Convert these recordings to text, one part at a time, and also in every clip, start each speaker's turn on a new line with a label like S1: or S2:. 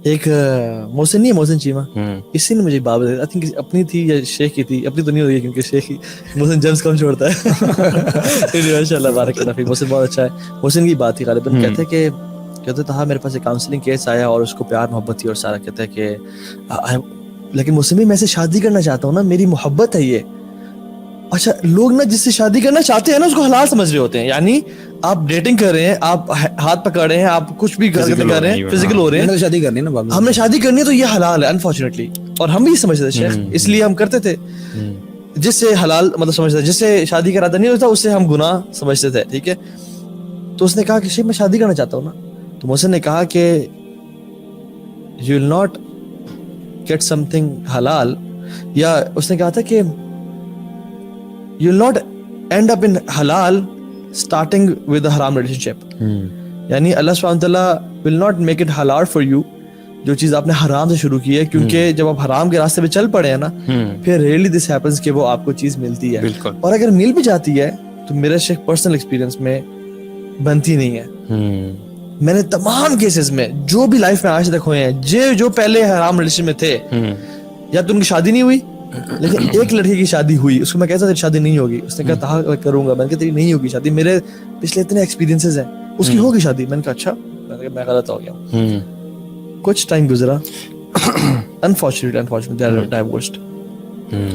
S1: ایک محسن نہیں ہے, محسن چیمہ, اسی نے مجھے بات بتائی, آئی تھنک اپنی تھی یا شیخ کی تھی, اپنی تو نہیں ہوئی کیونکہ شیخ ہی, محسن جمس کم چھوڑتا ہے. ماشاء اللہ بارک اللہ فیک, محسن بہت اچھا ہے. محسن کی بات تھی غالباً, کہتے تھا میرے پاس ایک کاؤنسلنگ کیس آیا اور اس کو پیار محبت تھی اور سارا, کہتا ہے کہ لیکن محسن میں سے شادی کرنا چاہتا ہوں نا, میری محبت ہے یہ. اچھا, لوگ نا جس سے شادی کرنا چاہتے ہیں نا اس کو حلال سمجھ رہے ہوتے ہیں, یعنی آپ ڈیٹنگ کر رہے ہیں, آپ ہاتھ پکڑ رہے ہیں, آپ کچھ بھی کر رہے ہیں, فزیکل ہو رہے ہیں,
S2: شادی کرنی ہے نا,
S1: ہم نے شادی کرنی ہے تو یہ حلال ہے انفارچونیٹلی. اور ہم بھی سمجھتے تھے شیخ, اس لیے ہم کرتے تھے. جس سے حلال مطلب سمجھتے تھے, جس سے شادی کا ارادہ نہیں ہوتا اس سے ہم گناہ سمجھتے تھے, ٹھیک ہے. تو اس نے کہا کہ شیخ میں شادی کرنا چاہتا ہوں نا. تو محسن نے کہا کہ you will not get something حلال, یا اس نے کہا تھا کہ you will not end up in halal starting with a haram relationship. یعنی اللہ سبحانہ وتعالیٰ will not make it halal for you جو چیز آپ نے حرام سے شروع کی ہے, کیونکہ جب آپ حرام کے راستے پہ چل پڑے ہیں نا, پھر ریئلی دس ہیپنس کہ وہ آپ کو چیز ملتی ہے. اور اگر مل بھی جاتی ہے تو میرے شیخ پرسنل ایکسپیرینس میں بنتی نہیں ہے. میں نے تمام کیسز میں جو بھی لائف میں آج تک ہوئے ہیں, جو پہلے حرام ریلیشن میں تھے, یا تو ان کی شادی نہیں ہوئی, لیکن ایک لڑکی کی شادی ہوئی, اس کو میں کہتا تیری شادی نہیں ہوگی, اس نے کہا تھا کروں گا, میں نے کہا تیری نہیں ہوگی شادی, میرے پچھلے اتنے ایکسپیرینسز ہیں, اس کی ہوگی شادی. میں نے کہا اچھا, میں غلط ہو گیا. کچھ ٹائم گزرا, انفارچونیٹلی ڈائیورسڈ.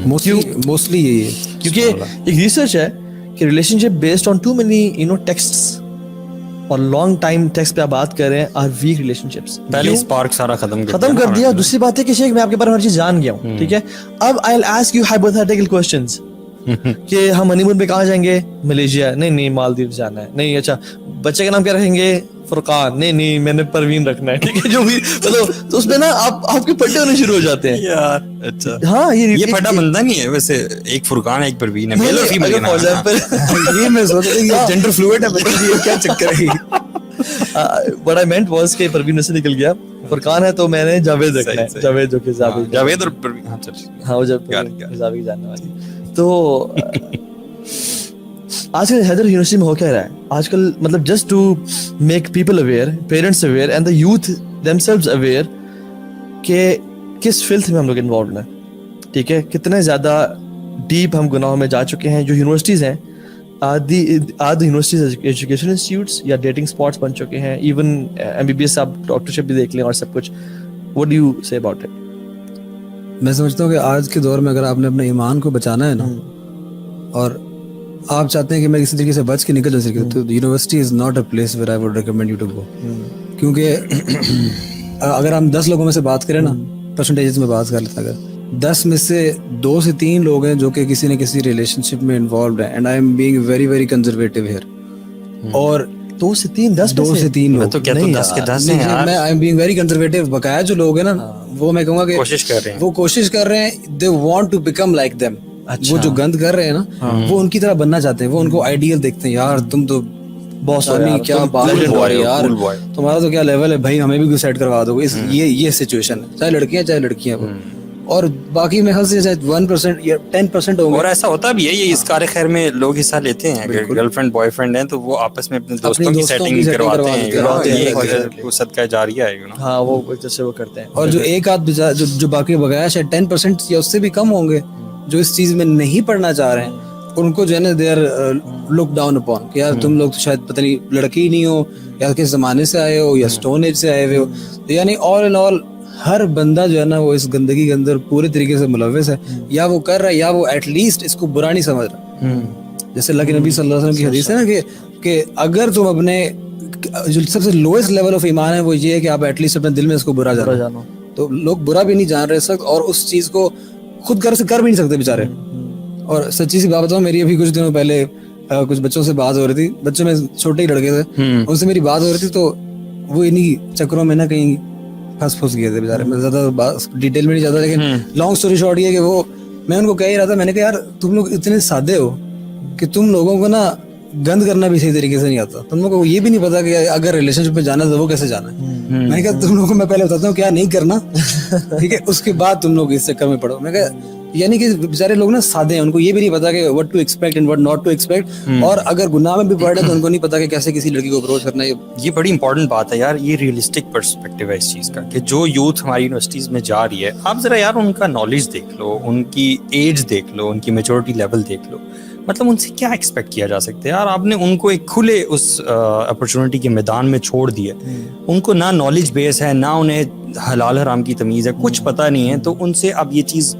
S2: موسٹلی یہی ہے,
S1: کیونکہ ایک ریسرچ ہے کہ relationship based on too many texts اور لانگ ٹائم ٹیکسٹ پہ آپ بات کر رہے ہیں, آر ویک ریلیشن شپس.
S3: پہلے اسپارک سارا ختم
S1: کر دیا. دوسری بات ہے کہ شیخ میں آپ کے بارے میں ہر چیز جان گیا ہوں, ٹھیک ہے. اب I will ask you hypothetical questions کہ ہم ہنی مون پہ کہاں جائیں گے, ملیشیا, نہیں مالدیو جانا ہے, نہیں اچھا بچے کا نام کیا رکھیں گے, فرقان, نہیں میں نے پروین رکھنا ہے, ٹھیک ہے. جو بھی مطلب تو اس میں نا آپ کے پٹے ہونے شروع ہو جاتے ہیں
S3: یار. اچھا
S1: ہاں,
S3: یہ پھٹا بنتا نہیں ہے ویسے, ایک فرقان ایک پروین ہے, میل اور فیمیل
S2: یہ میں سوچ رہا ہوں جینڈر فلوئڈ ہے, کیا چکر ہے.
S1: What I meant was کہ پروین سے نکل گیا, فرقان ہے تو میں نے جاوید رکھنا ہے, جاوید جو کہ
S3: جاوید اور پروین,
S1: ہاں وہ جب حزابی کی جاننے والی. تو آج کل حیدر یونیورسٹی میں ہو کیا رہا ہے آج کل, مطلب just to make people aware, parents aware and the youth themselves aware کہ کس فلتھ میں ہم لوگ انوالوڈ ہیں, ٹھیک ہے. کتنے زیادہ ڈیپ ہم گناہوں میں جا چکے ہیں. جو یونیورسٹیز ہیں, آدھی یونیورسٹیز ایجوکیشن انسٹیٹیوٹس یا ڈیٹنگ اسپاٹس بن چکے ہیں. ایون MBBS آپ ڈاکٹرشپ بھی دیکھ لیں اور سب کچھ. What do you say about it?
S2: میں سمجھتا ہوں کہ آج کے دور میں اگر آپ نے اپنے ایمان کو بچانا ہے نا, اور آپ چاہتے ہیں کہ میں کسی طریقے سے بچ کے نکل جا, تو university is not a place where I would recommend you to go. کیونکہ اگر ہم 10 لوگوں میں سے بات کریں نا, پرسنٹیجز میں بات کر لیتے ہیں, اگر 10 میں سے 2 سے 3 لوگ ہیں جو کہ کسی نہ کسی ریلیشن شپ میں انوالوڈ ہیں, and I am being very very conservative here, اور
S1: 2 سے 3 10
S2: 2 سے 3 لوگ
S3: تو کیا تو 10 کے 10 ہیں یار.
S2: میں آئی ایم بینگ ویری کنزرویٹو. بقایا جو لوگ ہیں نا, وہ میں کہوں گا کہ وہ کوشش کر رہے ہیں, they want to become like them. وہ جو گند کر رہے ہیں نا, وہ ان کی طرح بننا چاہتے ہیں, وہ ان کو آئیڈیل دیکھتے ہیں. یار تم تو باس ہو یار, کیا بات ہے یار, تمہارا تو کیا لیول ہے بھائی, ہمیں بھی سیٹ کروا دو. یہ سچویشن ہے, چاہے لڑکیاں چاہے لڑکیاں. اور باقی میں خیال سے 1% یا 10% ہوں گے.
S3: اور ایسا ہوتا بھی ہے, یہ اس کار خیر میں لوگ حصہ لیتے ہیں. اگر گرل فرینڈ بوائے فرینڈ ہیں تو وہ آپس میں اپنے دوستوں کی سیٹنگ کرواتے ہیں, وہ صدقہ جاریہ ہے.
S1: ہاں وہ جیسے وہ کرتے ہیں.
S2: اور جو ایک آدھ جو باقی بغیر شاید 10% یا اس سے بھی کم ہوں گے جو اس چیز میں نہیں پڑھنا چاہ رہے ہیں, ان کو جو ہے نا they are look down upon کہ یار تم لوگ تو شاید پتہ نہیں لڑکی ہی نہیں ہو, یا کس زمانے سے آئے ہو, یا اسٹون ایج سے آئے ہوئے ہو. یعنی آل ان آل ہر بندہ جو ہے نا وہ اس گندگی کے اندر پورے طریقے سے ملوث ہے, یا وہ کر رہا ہے یا وہ ایٹ لیسٹ اس کو برا نہیں سمجھ رہا. جیسے اللہ کے نبی صلی اللہ علیہ وسلم کی حدیث ہے نا کہ اگر تم اپنے جو سب سے لوئسٹ لیول آف ایمان ہے وہ یہ ہے کہ آپ ایٹ لیسٹ اپنے دل میں اس کو برا جانو. تو لوگ برا بھی نہیں جان رہے سخت, اور اس چیز کو خود کر بھی نہیں سکتے بیچارے. اور سچی سی بات بتاؤں, میری ابھی کچھ دنوں پہلے کچھ بچوں سے بات ہو رہی تھی, بچوں میں چھوٹے ہی لڑکے تھے, ان سے میری بات ہو رہی تھی, تو وہ انہی چکروں میں نا کہیں پھنس گئے تھے بیچارے. میں زیادہ ڈیٹیل میں نہیں جاتا, لیکن لانگ اسٹوری شارٹ یہ کہ وہ, میں ان کو کہہ ہی رہا تھا, میں نے کہا یار تم لوگ اتنے سادے ہو کہ تم لوگوں کو نا گند کرنا بھی صحیح طریقے سے نہیں آتا. تم لوگوں کو یہ بھی نہیں پتا کہ اگر ریلیشن شپ میں جانا تو وہ کیسے جانا ہے. میں نے کہا تم لوگوں کو میں پہلے بتاتا ہوں کیا نہیں کرنا, ٹھیک ہے, اس کے بعد تم لوگ اس چکر میں پڑو. میں کہا یعنی کہ بیچارے لوگ نا سادے ہیں, ان کو یہ بھی نہیں پتا کہ what to expect and what not to expect, اور اگر گناہ میں بھی پڑ رہے تو ان کو نہیں پتا کہ کیسے کسی لڑکی کو اپروچ کرنا ہے.
S3: یہ بڑی امپورٹنٹ بات ہے یار, یہ ریئلسٹک پرسپیکٹیو ہے اس چیز کا کہ جو یوتھ ہماری یونیورسٹیز میں جا رہی ہے, آپ ذرا یار ان کا نالج دیکھ لو, ان کی ایج دیکھ لو, ان کی میچورٹی لیول دیکھ لو. مطلب ان سے کیا ایکسپیکٹ کیا جا سکتا ہے یار, آپ نے ان کو ایک کھلے اس اپرچونٹی کے میدان میں چھوڑ دیا, ان کو نہ نالج بیس ہے, نہ انہیں حلال حرام کی تمیز ہے, کچھ پتہ نہیں ہے, تو ان سے اب یہ چیز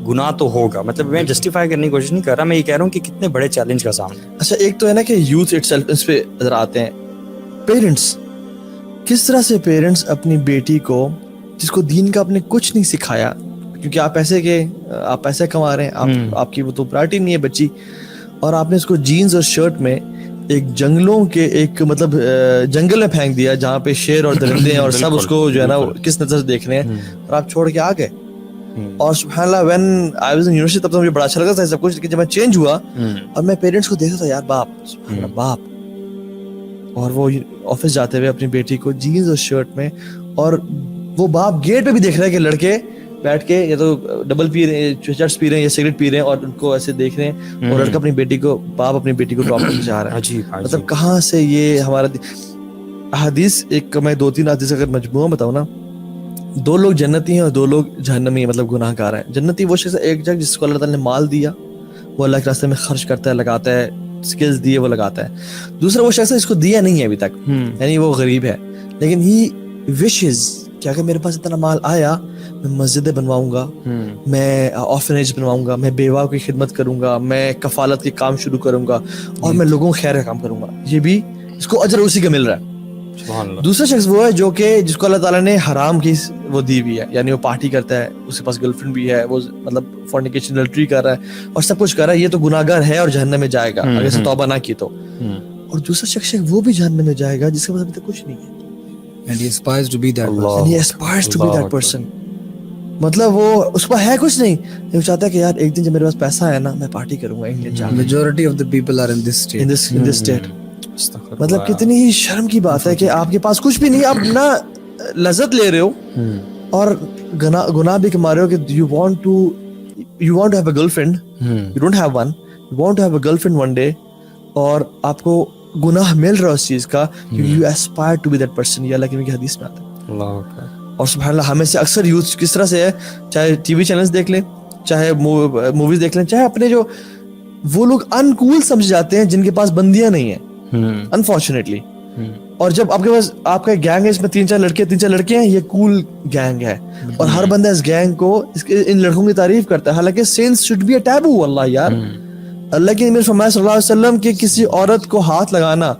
S3: گناہ تو ہوگا. مطلب میں جسٹیفائی کرنے کی کوشش نہیں کر رہا, میں یہ کہہ رہا ہوں کہ کتنے بڑے چیلنج کا سامنا.
S1: اچھا ایک تو ہے نا کہ یوتھ اٹ سیلف, اس پہ نظر آتے ہیں پیرنٹس, کس طرح سے پیرنٹس اپنی بیٹی کو جس کو دین کا آپ نے کچھ نہیں سکھایا, کیونکہ آپ پیسے کما رہے ہیں, آپ کی وہ تو پرائرٹی نہیں ہے بچی, اور آپ نے اس کو جینز اور شرٹ میں ایک جنگلوں کے ایک مطلب جنگل میں پھینک دیا جہاں پہ شیر اور درندے ہیں اور سب اس کو جو ہے نا کس نظر سے دیکھ رہے ہیں, اور آپ چھوڑ کے آ گئے. اور سبحان اللہ when I was in university تب تو مجھے بڑا اچھا لگا تھا سب کچھ, لیکن جب میں چینج ہوا اور میں پیرنٹس کو دیکھتا تھا یار باپ, اور وہ آفس جاتے ہوئے اپنی بیٹی کو جینز اور شرٹ میں, اور وہ باپ گیٹ پہ بھی دیکھ رہا ہے کہ لڑکے بیٹھ کے یا تو ڈبل پی رہے ہیں, چرچ پی رہے ہیں یا سگریٹ پی رہے ہیں, اور ان کو ایسے دیکھ رہے ہیں, اور لڑکا باپ اپنی بیٹی کو ڈراپ کرنے جا رہا ہے. مطلب کہاں سے یہ ہمارا حدیث, ایک میں 2-3 حدیث اگر مجموعہ بتاؤں نا, 2 لوگ جنتی ہیں اور 2 لوگ جہنمی ہیں, مطلب گناہ گار ہیں. جنتی وہ شخص ایک جگہ جس کو اللہ تعالیٰ نے مال دیا, وہ اللہ کے راستے میں خرچ کرتا ہے, لگاتا ہے, سکلز دیے وہ لگاتا ہے. دوسرا وہ شخص ہے جس کو دیا نہیں ہے ابھی تک, یعنی وہ غریب ہے, لیکن ہی وشز کہ اگر میرے پاس اتنا مال آیا میں مسجدیں بنواؤں گا, میں آرفنیج بنواؤں گا, میں بیواؤں کی خدمت کروں گا, میں کفالت کے کام شروع کروں گا, اور میں لوگوں کو خیر کا کام کروں گا. یہ بھی اس کو اجر اسی کا مل رہا ہے. دوسرا شخص وہ ہے جو کہ جس کو اللہ تعالیٰ نے حرام کی وہ دی ہوئی ہے, یعنی وہ پارٹی کرتا ہے, اس کے پاس گرل فرینڈ بھی ہے, وہ مطلب فورنیکیشن اڈلٹری کر رہا ہے اور سب کچھ کر رہا ہے, یہ تو گناہ گار ہے اور جہنم میں جائے گا اگر اسے توبہ نہ کی تو. اور دوسرا شخص وہ بھی جہنم میں جائے گا جس کے پاس ابھی تک کچھ نہیں ہے,
S2: and he aspires to be that person.
S1: مطلب وہ اس پر ہے کچھ نہیں, وہ چاہتا ہے کہ یار ایک دن جب میرے پاس پیسہ ہے نا میں پارٹی کروں گا انگلینڈ جا.
S2: Majority of the people are in this state.
S1: مطلب کتنی ہی شرم کی بات ہے کہ آپ کے پاس کچھ بھی نہیں, آپ نہ لذت لے رہے ہو اور گناہ بھی کما رہے ہو کہ you want to have a girlfriend, you don't have one, you want to have a girlfriend one day, اور آپ کو گناہ مل رہا ہے اس چیز کا کیونکہ you aspire to be that person. یہ اللہ کی حدیث میں آتا ہے.
S3: اللہ اکبر.
S1: اور سبحان اللہ ہمیں سے اکثر یوتھ کس طرح سے ہے, چاہے ٹی وی چینلز دیکھ لیں, چاہے موویز دیکھ لیں, چاہے اپنے جو وہ لوگ انکول سمجھ جاتے ہیں جن کے پاس بندیاں نہیں ہیں انفارچونیٹلی, اور جب آپ کے پاس آپ کا گینگ ہے اس میں 3-4 لڑکے ہیں, یہ کول گینگ ہے, اور ہر بندہ اس گینگ کو ان لڑکوں کی تعریف کرتا ہے, حالانکہ sense should be a taboo. واللہ یار اللہ کے نبی فرمایا صلی اللہ علیہ وسلم کہ کسی عورت کو ہاتھ لگانا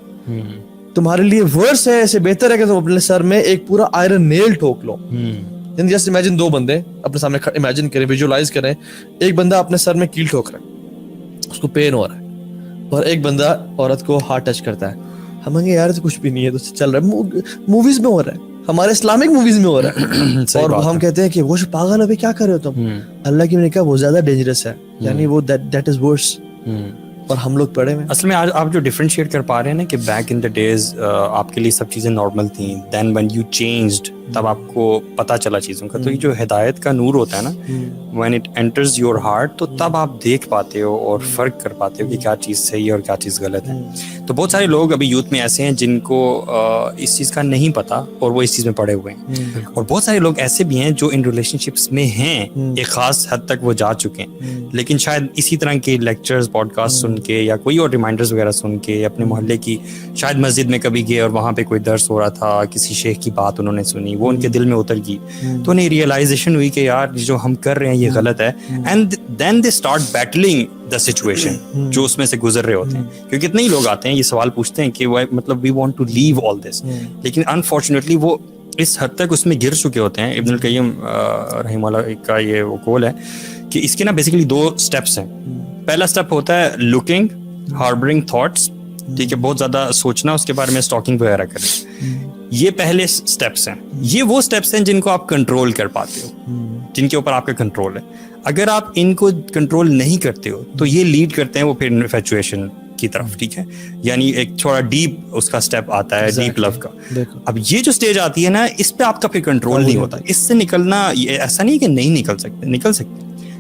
S1: تمہارے لیے ورس ہے, ایسے بہتر ہے کہ تم اپنے سر میں ایک پورا آئرن نیل ٹھوک لو. جسٹ امیجن 2 بندے اپنے سامنے امیجن کریں, ویژوالائز کریں, ایک بندہ اپنے سر میں کیل ٹھوک رہا ہے, اس کو پین ہو رہا ہے, اور ایک بندہ عورت کو ہاتھ ٹچ کرتا ہے. ہم کہیں یار تو کچھ بھی نہیں ہے, تو چل رہا ہے, موویز میں ہو رہا ہے, ہمارے اسلامک موویز میں ہو رہا ہے, اور ہم کہتے ہیں کہ وہ پاگل ہے, کیا کر رہے ہو تم. اللہ کی نے کہا وہ زیادہ ڈینجرس ہے, یعنی وہ دیٹ از ورس, اور ہم لوگ پڑھے ہوئے.
S3: اصل میں آج آپ جو ڈفرینشیٹ کر پا رہے ہیں نا کہ بیک ان دا ڈیز آپ کے لیے سب چیزیں نارمل تھیں, دین وین یو چینجڈ تب آپ کو پتہ چلا چیزوں کا. تو یہ جو ہدایت کا نور ہوتا ہے نا, when it enters your heart, تو تب آپ دیکھ پاتے ہو اور فرق کر پاتے ہو کہ کیا چیز صحیح ہے اور کیا چیز غلط ہے. تو بہت سارے لوگ ابھی یوتھ میں ایسے ہیں جن کو اس چیز کا نہیں پتہ اور وہ اس چیز میں پڑے ہوئے ہیں, اور بہت سارے لوگ ایسے بھی ہیں جو ان ریلیشن شپس میں ہیں, ایک خاص حد تک وہ جا چکے ہیں, لیکن شاید اسی طرح کے لیکچرز پوڈ کاسٹ سن کے یا کوئی اور ریمائنڈرز وغیرہ سن کے, اپنے محلے کی شاید مسجد میں کبھی گئے اور وہاں پہ کوئی درس ہو رہا تھا, کسی شیخ کی بات انہوں نے سنی, وہ ان کے دل میں اتر گئی, تو انہیں ریئلائزیشن ہوئی کہ یار جو ہم کر رہے ہیں یہ غلط ہے, and then they start battling the situation جو اس میں سے گزر رہے ہوتے ہیں. کیونکہ اتنے ہی لوگ آتے ہیں یہ سوال پوچھتے ہیں کہ مطلب وی وانٹ ٹو لیو آل دس, لیکن انفارچونیٹلی وہ اس حد تک اس میں گر چکے ہوتے ہیں. ابن القیم رحمہ اللہ کا یہ وہ قول ہے کہ اس کے نا بیسیکلی 2 اسٹیپس ہیں. پہلا اسٹیپ ہوتا ہے لوکنگ, ہاربرنگ تھاٹس, ٹھیک ہے, بہت زیادہ سوچنا, اس کے بارے میں اسٹاکنگ وغیرہ کریں. یہ پہلے اسٹیپس ہیں, یہ وہ اسٹیپس ہیں جن کو آپ کنٹرول کر پاتے ہو, جن کے اوپر آپ کا کنٹرول ہے. اگر آپ ان کو کنٹرول نہیں کرتے ہو تو یہ لیڈ کرتے ہیں وہ پھر انفیچویشن کی طرف, ٹھیک ہے, یعنی ایک تھوڑا ڈیپ اس کا اسٹیپ آتا ہے, ڈیپ لو کا. اب یہ جو اسٹیج آتی ہے نا, اس پہ آپ کا پھر کنٹرول نہیں ہوتا. اس سے نکلنا ایسا نہیں کہ نہیں نکل سکتے,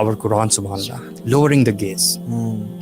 S3: our Quran, subhanallah, lowering the gaze.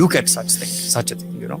S3: look at such a thing, you know.